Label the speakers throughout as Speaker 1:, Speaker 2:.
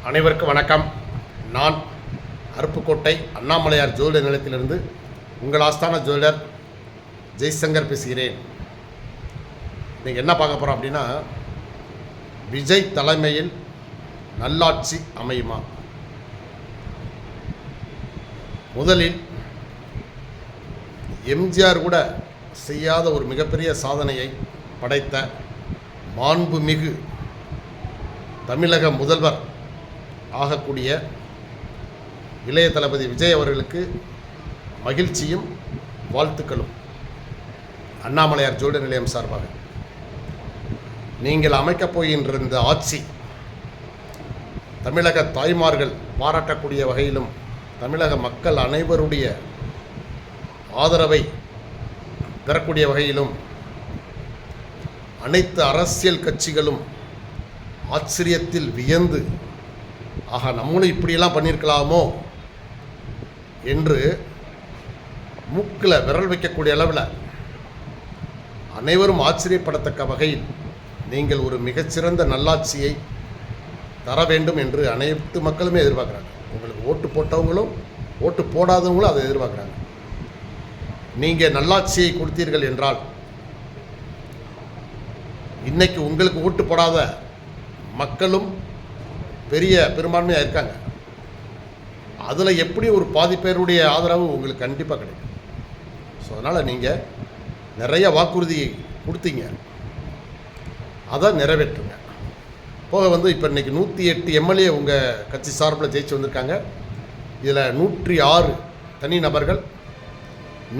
Speaker 1: அனைவருக்கும் வணக்கம். நான் அருப்புக்கோட்டை அண்ணாமலையார் ஜோதிடர் நிலையத்திலிருந்து உங்கள் ஆஸ்தான ஜோதிடர் ஜெய்சங்கர் பேசுகிறேன். நீங்கள் என்ன பார்க்க போகிறோம் அப்படின்னா, விஜய் தலைமையில் நல்லாட்சி அமையுமா? முதலில் எம்ஜிஆர் கூட செய்யாத ஒரு மிகப்பெரிய சாதனையை படைத்த மாண்புமிகு தமிழக முதல்வர் ஆகக்கூடிய இளைய தளபதி விஜய் அவர்களுக்கு மகிழ்ச்சியும் வாழ்த்துக்களும் அண்ணாமலையார் ஜோதிடர் நிலையம் சார்பாக. நீங்கள் அமைக்கப் போகின்ற இந்த ஆட்சி தமிழக தாய்மார்கள் பாராட்டக்கூடிய வகையிலும் தமிழக மக்கள் அனைவருடைய ஆதரவை பெறக்கூடிய வகையிலும் அனைத்து அரசியல் கட்சிகளும் ஆச்சரியத்தில் வியந்து, ஆகா நம்மளும் இப்படியெல்லாம் பண்ணியிருக்கலாமோ என்று மூக்கில் விரல் வைக்கக்கூடிய அளவில் அனைவரும் ஆச்சரியப்படத்தக்க வகையில் நீங்கள் ஒரு மிகச்சிறந்த நல்லாட்சியை தர வேண்டும் என்று அனைத்து மக்களுமே எதிர்பார்க்குறாங்க. உங்களுக்கு ஓட்டு போட்டவங்களும் ஓட்டு போடாதவங்களும் அதை எதிர்பார்க்குறாங்க. நீங்கள் நல்லாட்சியை கொடுத்தீர்கள் என்றால் இன்னைக்கு உங்களுக்கு ஓட்டு போடாத மக்களும் பெரிய பெரும்பான்மையாக இருக்காங்க. அதில் எப்படி ஒரு பாதி பேருடைய ஆதரவு உங்களுக்கு கண்டிப்பாக கிடைக்கும். ஸோ அதனால் நீங்கள் நிறைய வாக்குறுதி கொடுத்தீங்க, அதை நிறைவேற்றுங்க. போக இப்போ இன்றைக்கி 108 எம்எல்ஏ உங்கள் கட்சி சார்பில் ஜெயிச்சு வந்திருக்காங்க. இதில் 106 தனி நபர்கள்.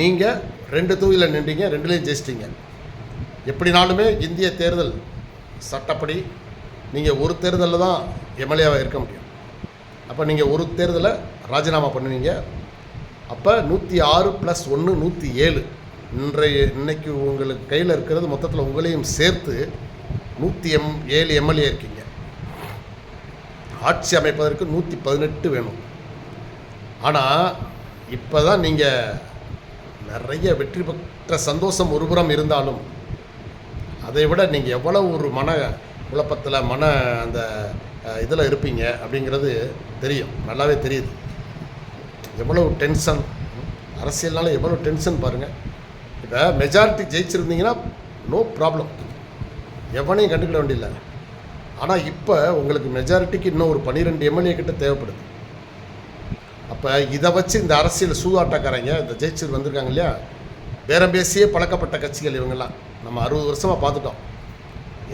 Speaker 1: நீங்கள் 2 தொகுதியில் நின்றீங்க, 2லேயும் ஜெயிச்சிட்டிங்க. எப்படினாலுமே இந்திய தேர்தல் சட்டப்படி நீங்கள் ஒரு தேர்தலில் தான் எம்எல்ஏவாக இருக்க முடியும். அப்போ நீங்கள் ஒரு தேர்தலை ராஜினாமா பண்ணுவீங்க. அப்போ 106 + 1 107. இன்னைக்கு உங்களுக்கு கையில் இருக்கிறது மொத்தத்தில் உங்களையும் சேர்த்து 107 எம்எல்ஏ இருக்கீங்க. ஆட்சி அமைப்பதற்கு 118 வேணும். ஆனால் இப்போ தான் நீங்கள் நிறைய வெற்றி பெற்ற சந்தோஷம் ஒருபுறம் இருந்தாலும், அதை விட நீங்கள் எவ்வளோ ஒரு மன குழப்பத்தில் அந்த இதில் இருப்பீங்க அப்படிங்கிறது தெரியும், நல்லாவே தெரியுது. எவ்வளோ டென்ஷன், அரசியல்னால எவ்வளோ டென்ஷன் பாருங்கள். இப்போ மெஜாரிட்டி ஜெயிச்சிருந்தீங்கன்னா நோ ப்ராப்ளம், எவனையும் கண்டுக்கிட வேண்டியதில்லை. ஆனால் இப்போ உங்களுக்கு மெஜாரிட்டிக்கு இன்னும் ஒரு 12 எம்எல்ஏ கிட்ட தேவைப்படுது. அப்போ இதை வச்சு இந்த அரசியல் சூதாட்டக்காரங்க இந்த ஜெயிச்சு வந்திருக்காங்க இல்லையா, பேரம் பேசியே பழக்கப்பட்ட கட்சிகள் இவங்கெல்லாம் நம்ம 60 வருஷமாக பார்த்துட்டோம்.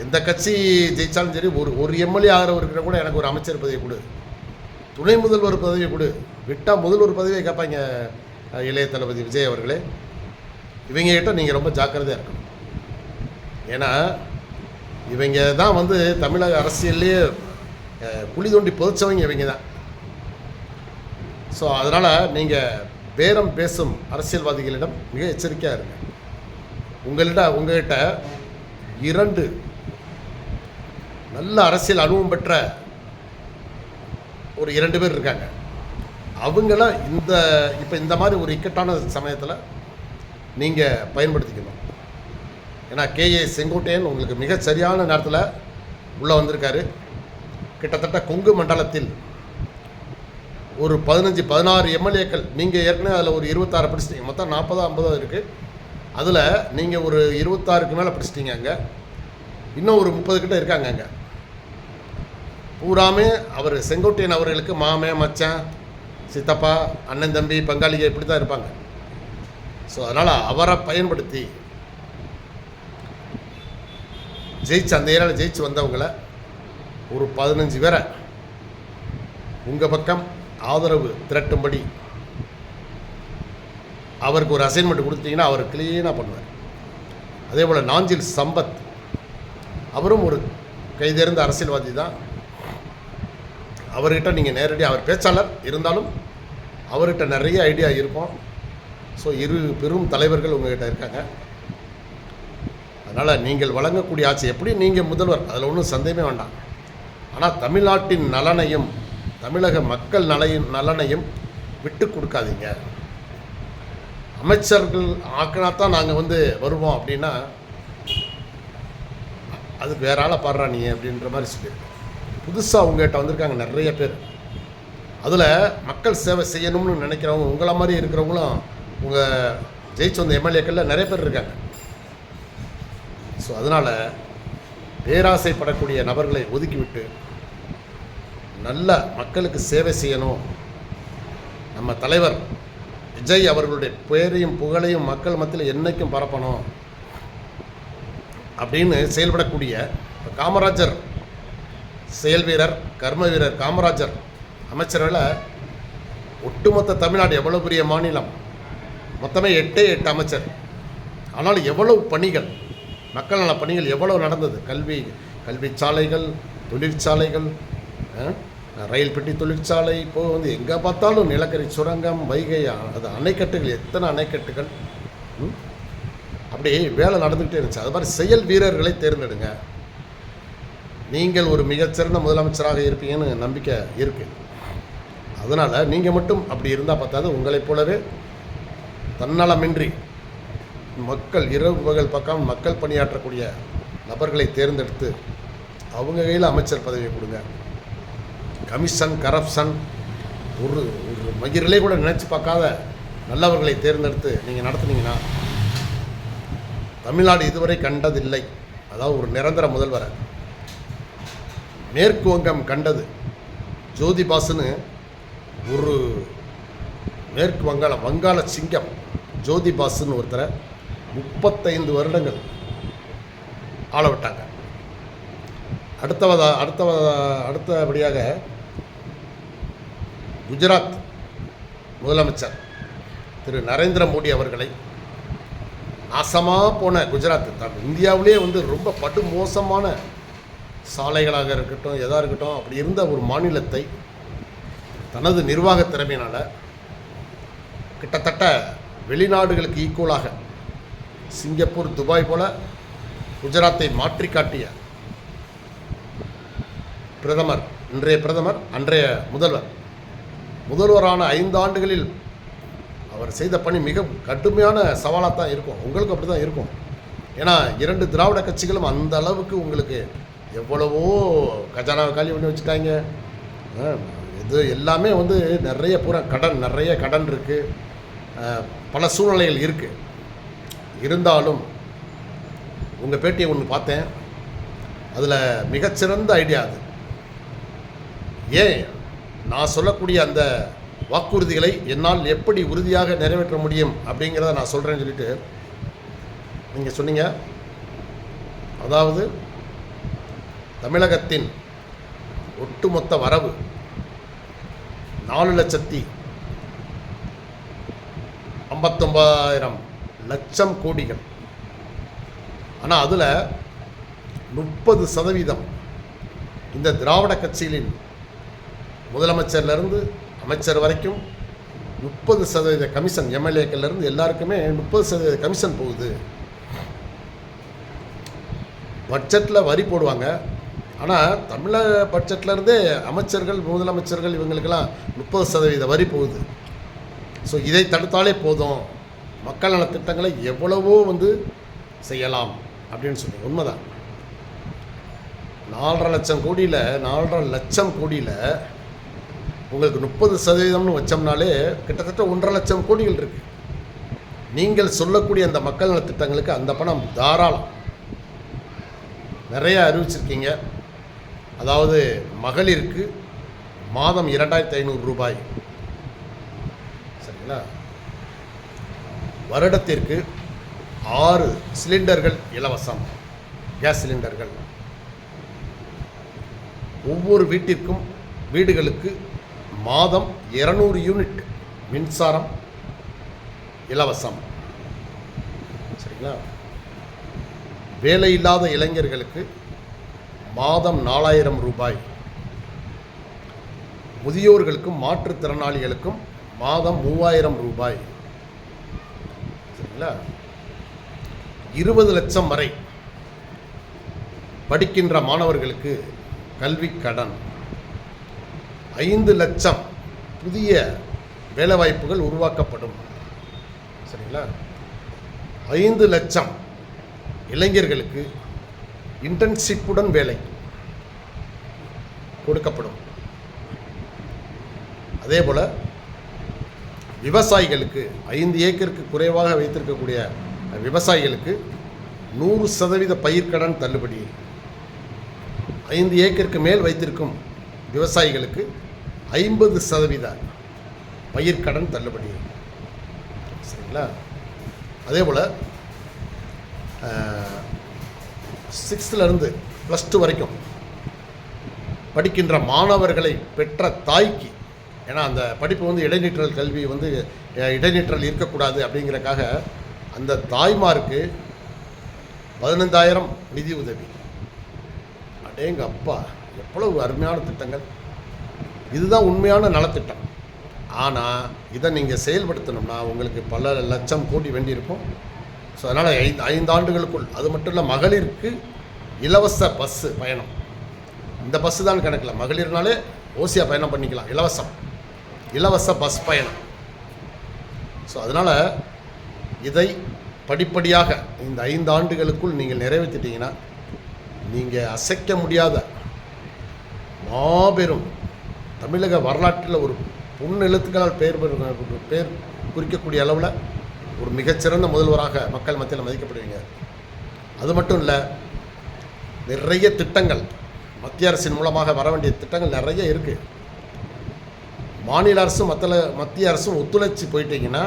Speaker 1: எந்த கட்சி ஜெயித்தாலும் சரி, ஒரு எம்எல்ஏ ஆகிறவர்கிட்ட கூட எனக்கு ஒரு அமைச்சர் பதவி கொடு, துணை முதல்வர் பதவியை கொடு, விட்டால் முதல்வர் பதவியை கேட்பாங்க. இளைய தளபதி விஜய் அவர்களே, இவங்ககிட்ட நீங்கள் ரொம்ப ஜாக்கிரதையாக இருக்கணும். ஏன்னா இவங்க தான் தமிழக அரசியல்லையே குழி தோண்டி புதைச்சவங்க இவங்க தான். ஸோ அதனால் நீங்கள் பேரம் பேசும் அரசியல்வாதிகளிடம் மிக எச்சரிக்கையாக இருங்க. உங்கள்கிட்ட 2 நல்ல அரசியல் அனுபவம் பெற்ற ஒரு 2 பேர் இருக்காங்க. அவங்கள இப்போ இந்த மாதிரி ஒரு இக்கட்டான சமயத்தில் நீங்கள் பயன்படுத்திக்கணும். ஏன்னா KA செங்கோட்டையன் உங்களுக்கு மிக சரியான நேரத்தில் உள்ளே வந்திருக்காரு. கிட்டத்தட்ட கொங்கு மண்டலத்தில் ஒரு 15-16 எம்எல்ஏக்கள், நீங்கள் ஏற்கனவே அதில் ஒரு 26 பிடிச்சிட்டீங்க. மொத்தம் 40-50 இருக்குது. அதில் நீங்கள் ஒரு 26க்கு மேலே பிடிச்சிட்டீங்க. அங்கே இன்னும் ஒரு 30 கிட்ட இருக்காங்க. அங்கே பூராமே அவர் செங்கோட்டையன் அவர்களுக்கு மாமே, மச்சான், சித்தப்பா, அண்ணன், தம்பி, பங்காளிகள் இப்படி தான் இருப்பாங்க. ஸோ அதனால் அவரை பயன்படுத்தி அந்த ஏரியாவில் ஜெயிச்சு வந்தவங்களை ஒரு 15 பேரை உங்கள் பக்கம் ஆதரவு திரட்டும்படி அவருக்கு ஒரு அசைன்மெண்ட் கொடுத்தீங்கன்னா அவர் கிளீனாக பண்ணுவார். அதே போல் நாஞ்சில் சம்பத், அவரும் ஒரு கைதேர்ந்த அரசியல்வாதி தான். அவர்கிட்ட நீங்கள் நேரடியாக, அவர் பேச்சாளர் இருந்தாலும் அவர்கிட்ட நிறைய ஐடியா இருக்கும். ஸோ 2 பெரும் தலைவர்கள் உங்கள்கிட்ட இருக்காங்க. அதனால் நீங்கள் வழங்கக்கூடிய ஆட்சி எப்படி நீங்கள் முதல்வர், அதில் ஒன்றும் சந்தேகமே வேண்டாம். ஆனால் தமிழ்நாட்டின் நலனையும் தமிழக மக்கள் நலனையும் விட்டு கொடுக்காதீங்க. அமைச்சர்கள் ஆக்கினாத்தான் நாங்கள் வருவோம் அப்படின்னா அதுக்கு வேற ஆளை பாடுறா நீ அப்படின்ற மாதிரி சொல்லியிருக்கோம். புதுசாக உங்கள்கிட்ட வந்திருக்காங்க நிறைய பேர். அதில் மக்கள் சேவை செய்யணும்னு நினைக்கிறவங்க உங்களை மாதிரி இருக்கிறவங்களும் உங்கள் ஜெயிச்சு வந்த எம்எல்ஏக்களில் நிறைய பேர் இருக்காங்க. ஸோ அதனால் பேராசைப்படக்கூடிய நபர்களை ஒதுக்கிவிட்டு நல்ல மக்களுக்கு சேவை செய்யணும், நம்ம தலைவர் விஜய் அவர்களுடைய பெயரையும் புகழையும் மக்கள் மத்தியில் என்றைக்கும் பரப்பணும் அப்படின்னு செயல்படக்கூடிய காமராஜர் செயல் வீரர், கர்ம வீரர் காமராஜர் அமைச்சர்களை ஒட்டுமொத்த தமிழ்நாடு எவ்வளோ பெரிய மாநிலம், மொத்தமே 8 அமைச்சர். ஆனால் எவ்வளவு பணிகள், மக்கள் நல பணிகள் எவ்வளவு நடந்தது. கல்வி சாலைகள், தொழிற்சாலைகள், ரயில் பெட்டி தொழிற்சாலை, இப்போது வந்து எங்கே பார்த்தாலும் நிலக்கரி சுரங்கம், வைகை, அது அணைக்கட்டுகள், எத்தனை அணைக்கட்டுகள், அப்படியே வேலை நடந்துக்கிட்டே இருந்துச்சு. அது மாதிரி செயல் வீரர்களை தேர்ந்தெடுங்க. நீங்கள் ஒரு மிகச்சிறந்த முதலமைச்சராக இருப்பீங்கன்னு நம்பிக்கை இருக்குது. அதனால் நீங்கள் மட்டும் அப்படி இருந்தால் பார்த்தாது, உங்களைப் போலவே தன்னலமின்றி மக்கள் இரவு பகல் பக்கம் மக்கள் பணியாற்றக்கூடிய நபர்களை தேர்ந்தெடுத்து அவங்க கையில் அமைச்சர் பதவியை கொடுங்க. கமிஷன், கரப்ஷன் ஒரு மகிரிலே கூட நினச்சி பார்க்காத நல்லவர்களை தேர்ந்தெடுத்து நீங்கள் நடத்துனீங்கன்னா தமிழ்நாடு இதுவரை கண்டதில்லை. அதாவது ஒரு நிரந்தர முதல்வரை. மேற்கு வங்கம் கண்டது. ஜோதிபாசுன்னு ஒரு மேற்கு வங்காள சிங்கம் ஜோதிபாசுன்னு ஒருத்தரை 35 வருடங்கள் ஆள விட்டாங்க. அடுத்தபடியாக குஜராத் முதலமைச்சர் திரு நரேந்திர மோடி அவர்களை நாசமாக போன குஜராத், இந்தியாவிலே வந்து ரொம்ப படு மோசமான சாலைகளாக இருக்கட்டும், எதாக இருக்கட்டும், அப்படி இருந்த ஒரு மாநிலத்தை தனது நிர்வாக திறமையினால் கிட்டத்தட்ட வெளிநாடுகளுக்கு ஈக்குவலாக சிங்கப்பூர், துபாய் போல குஜராத்தை மாற்றி காட்டிய பிரதமர், இன்றைய பிரதமர், அன்றைய முதல்வரான 5 ஆண்டுகளில் அவர் செய்த பணி மிக கடுமையான சவாலாக தான் இருக்கும். உங்களுக்கு அப்படி தான் இருக்கும். ஏன்னா 2 திராவிட கட்சிகளும் அந்த அளவுக்கு உங்களுக்கு எவ்வளவோ கஜானாவை காலி பண்ணி வச்சுட்டாங்க. இது எல்லாமே வந்து நிறைய கடன் இருக்குது, பல சூழ்நிலைகள் இருக்குது. இருந்தாலும் உங்கள் பேட்டியை ஒன்று பார்த்தேன், அதில் மிகச்சிறந்த ஐடியா அது. ஏன் நான் சொல்லக்கூடிய அந்த வாக்குறுதிகளை என்னால் எப்படி உறுதியாக நிறைவேற்ற முடியும் அப்படிங்கிறத நான் சொல்கிறேன்னு சொல்லிட்டு நீங்கள் சொன்னீங்க. அதாவது தமிழகத்தின் ஒட்டுமொத்த வரவு 4,59,00,000 கோடிகள். ஆனால் அதில் 30% இந்த திராவிட கட்சிகளின் முதலமைச்சர்லேருந்து அமைச்சர் வரைக்கும் 30% கமிஷன், எம்எல்ஏக்கள்லேருந்து எல்லாருக்குமே 30% கமிஷன் போகுது. பட்ஜெட்டில் வரி போடுவாங்க, ஆனால் தமிழக பட்ஜெட்லேருந்தே அமைச்சர்கள், முதலமைச்சர்கள் இவங்களுக்கெல்லாம் 30% வரி போகுது. ஸோ இதை தடுத்தாலே போதும், மக்கள் நல திட்டங்களை எவ்வளவோ வந்து செய்யலாம் அப்படின்னு சொல்லி. உண்மைதான். 4.5 லட்சம் கோடியில் உங்களுக்கு 30% வச்சோம்னாலே கிட்டத்தட்ட 1.5 லட்சம் கோடிகள் இருக்குது. நீங்கள் சொல்லக்கூடிய அந்த மக்கள் நல திட்டங்களுக்கு அந்த பணம் தாராளம். நிறைய அறிவிச்சிருக்கீங்க. அதாவது மகளிருக்கு மாதம் 2,500 ரூபாய், சரிங்களா? வருடத்திற்கு 6 சிலிண்டர்கள் இலவசம், கேஸ் சிலிண்டர்கள். ஒவ்வொரு வீடுகளுக்கு மாதம் 200 யூனிட் மின்சாரம் இலவசம், சரிங்களா? வேலையில்லாத இளைஞர்களுக்கு மாதம் 4,000 ரூபாய், முதியோர்களுக்கும் மாற்றுத்திறனாளிகளுக்கும் மாதம் 3,000 ரூபாய், சரிங்களா? 20 லட்சம் வரை படிக்கின்ற மாணவர்களுக்கு கல்வி கடன், 5 லட்சம் புதிய வேலைவாய்ப்புகள் உருவாக்கப்படும், சரிங்களா? 5 லட்சம் இளைஞர்களுக்கு இன்டர்ன்ஷிப்புடன் வேலை, கொடுக்கப்படும். அதே போல் விவசாயிகளுக்கு 5 ஏக்கருக்கு குறைவாக வைத்திருக்கக்கூடிய விவசாயிகளுக்கு 100% பயிர்க்கடன் தள்ளுபடி. 5 ஏக்கருக்கு மேல் வைத்திருக்கும் விவசாயிகளுக்கு 50% பயிர்க்கடன் தள்ளுபடி. சரிங்களா? அதே போல் 6லேருந்து +2 வரைக்கும் படிக்கின்ற மாணவர்களை பெற்ற தாய்க்கு, ஏன்னா அந்த படிப்பு வந்து இடைநிற்றல் கல்வி வந்து இடைநிற்றல் இருக்கக்கூடாது அப்படிங்கிறக்காக அந்த தாய்மாருக்கு 15,000 நிதி உதவி. அடேங்க அப்பா, எவ்வளவு அருமையான திட்டங்கள்! இதுதான் உண்மையான நலத்திட்டம். ஆனால் இதை நீங்கள் செயல்படுத்தணும்னா உங்களுக்கு பல லட்சம் கோடி வேண்டியிருக்கும். ஸோ அதனால் 5 ஆண்டுகளுக்குள், அது மட்டும் இல்லை, மகளிருக்கு இலவச பஸ்ஸு பயணம். இந்த பஸ்ஸு தான் கணக்கில், மகளிர்னாலே ஓசியாக பயணம் பண்ணிக்கலாம், இலவச பஸ் பயணம். ஸோ அதனால் இதை படிப்படியாக இந்த 5 ஆண்டுகளுக்குள் நீங்கள் நிறைவேற்றிட்டீங்கன்னா நீங்கள் அசைக்க முடியாத மாபெரும் தமிழக வரலாற்றில் ஒரு பொன்னெழுத்துக்களால் பேர் குறிக்கக்கூடிய அளவில் ஒரு மிகச்சிறந்த முதல்வராக மக்கள் மத்தியில் மதிக்கப்படுவீங்க. அது மட்டும் இல்லை, நிறைய திட்டங்கள் மத்திய அரசின் மூலமாக வர வேண்டிய திட்டங்கள் நிறைய இருக்குது. மாநில அரசும் மத்திய அரசும் ஒத்துழைச்சி போயிட்டீங்கன்னா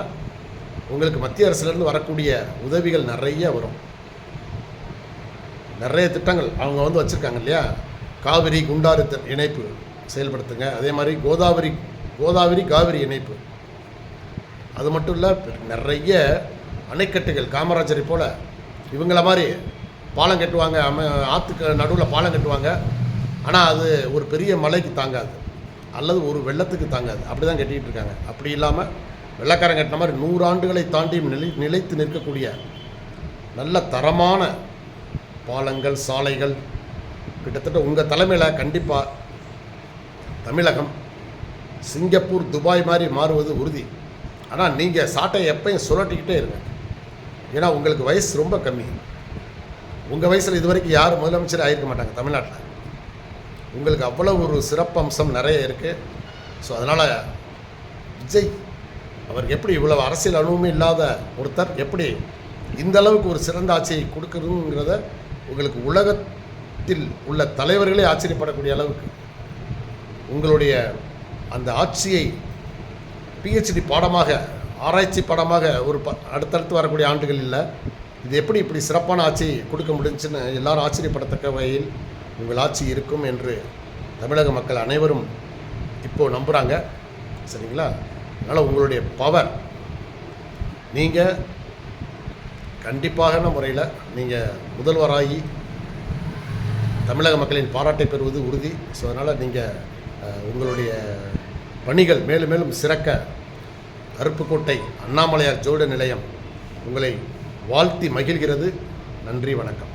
Speaker 1: உங்களுக்கு மத்திய அரசுலேருந்து வரக்கூடிய உதவிகள் நிறைய வரும். நிறைய திட்டங்கள் அவங்க வந்து வச்சுருக்காங்க இல்லையா? காவிரி குண்டாறு இணைப்பு செயல்படுத்துங்க. அதே மாதிரி கோதாவரி காவிரி இணைப்பு. அது மட்டும் இல்லை, நிறைய அணைக்கட்டுகள், காமராஜரை போல் இவங்கள மாதிரி பாலம் கட்டுவாங்க, ஆற்றுக்கு நடுவில் பாலம் கட்டுவாங்க. ஆனால் அது ஒரு பெரிய மலைக்கு தாங்காது, அல்லது ஒரு வெள்ளத்துக்கு தாங்காது. அப்படி தான் கட்டிக்கிட்டு இருக்காங்க. அப்படி இல்லாமல் வெள்ளக்காரன் கட்டின மாதிரி 100 ஆண்டுகளை தாண்டியும் நிலைத்து நிற்கக்கூடிய நல்ல தரமான பாலங்கள், சாலைகள் கிட்டத்தட்ட உங்கள் தலைமையில் கண்டிப்பாக தமிழகம் சிங்கப்பூர், துபாய் மாதிரி மாறுவது உறுதி. ஆனால் நீங்கள் சாட்டை எப்பயும் சுழட்டிக்கிட்டே இருங்க. ஏன்னா உங்களுக்கு வயசு ரொம்ப கம்மி. உங்கள் வயசில் இது வரைக்கும் யாரும் முதலமைச்சர் ஆகிருக்க மாட்டாங்க தமிழ்நாட்டில். உங்களுக்கு அவ்வளோ ஒரு சிறப்பம்சம் நிறைய இருக்குது. ஸோ அதனால் விஜய் அவருக்கு எப்படி இவ்வளவு அரசியல் அனுபவமே இல்லாத ஒருத்தர் எப்படி இந்த அளவுக்கு ஒரு சிறந்த ஆட்சியை கொடுக்கணுங்கிறத உங்களுக்கு உலகத்தில் உள்ள தலைவர்களே ஆச்சரியப்படக்கூடிய அளவுக்கு உங்களுடைய அந்த ஆட்சியை பிஹெச்டி பாடமாக, ஆராய்ச்சி பாடமாக ஒரு அடுத்தடுத்து வரக்கூடிய ஆண்டுகள் இல்லை, இது எப்படி இப்படி சிறப்பான ஆட்சி கொடுக்க முடிஞ்சுன்னு எல்லாரும் ஆச்சரியப்படத்தக்க வகையில் உங்கள் ஆட்சி இருக்கும் என்று தமிழக மக்கள் அனைவரும் இப்போது நம்புகிறாங்க. சரிங்களா? அதனால் உங்களுடைய பவர், நீங்கள் கண்டிப்பான முறையில் நீங்கள் முதல்வராகி தமிழக மக்களின் பாராட்டை பெறுவது உறுதி. ஸோ அதனால் நீங்கள் உங்களுடைய பணிகள் மேலும் மேலும் சிறக்க அருப்புக்கோட்டை அண்ணாமலையார் ஜோட நிலையம் உங்களை வாழ்த்தி மகிழ்கிறது. நன்றி, வணக்கம்.